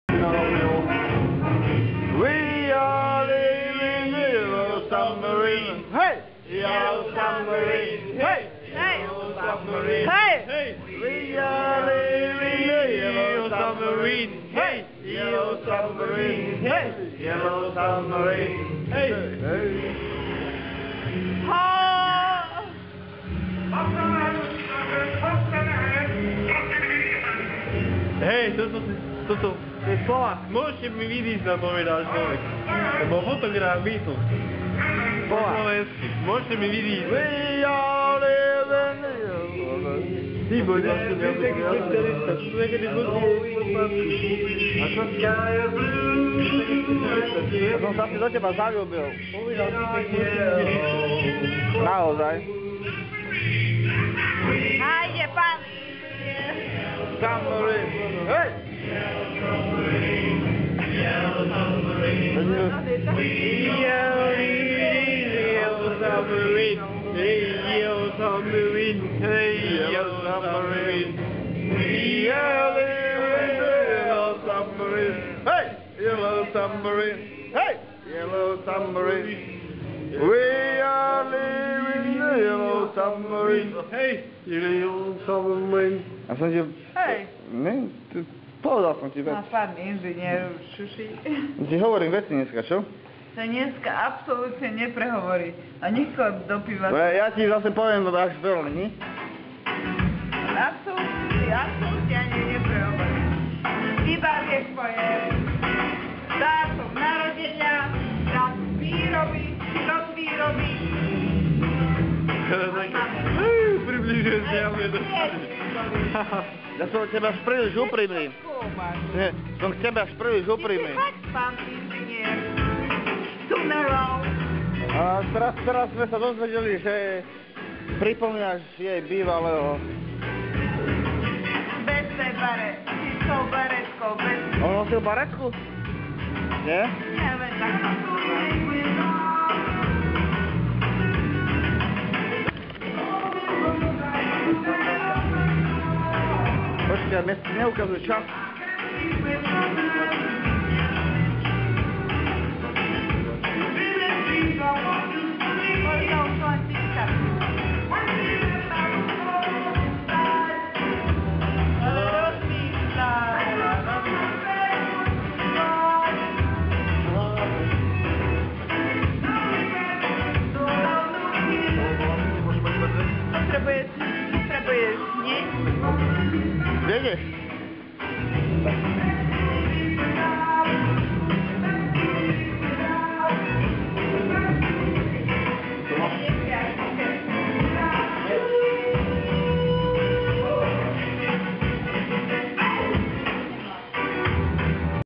We are living in a submarine. Hey! Yellow submarine. Hey! Yellow submarine. Hey! We are living in a yellow submarine. Hey! Yellow submarine. Hey! Yellow submarine. Hey! Hej, toto, Polák, môžete mi vidieť na povedal človek, lebo fotograf Beatles. Po slovensky, môžete mi vidieť. We are living in a submarine. Ty bude, ja som sa si do teba zaľúbil. Naozaj. Ajde, pán. Submarine. Hej! Yellow submarine. Yellow submarine. Hey, yellow submarine. Hey, yellow submarine. Yellow submarine. Hey, yellow submarine. Hey, yellow submarine. We are living in the yellow submarine. Hey, yellow submarine. A som ti... Hej. Ne, povedal som ti vec. No, pán inžinier Šuši. Ti hovorím veci dneska, čo? To dneska absolútne neprehovorí. A nikoho do piva... Ja ti zase poviem, až veľmi, nie? Absolútne ani neprehovorí. Iba vieš poviem. Dátum narodenia, dátum výroby, rok výroby. Približujem si, ja budem Ja som od teba až príliš úprimný. Som k tebe až príliš úprimný. Ty si fakt, pán inžinier. Tunelov. A teraz sme sa dozvedeli, že pripomínaš jej bývalého. Bez tej tou baretkou, bez... On nosil baretku? Nie? Neviem, tak to tu Počkaj, mne neukazuj čas.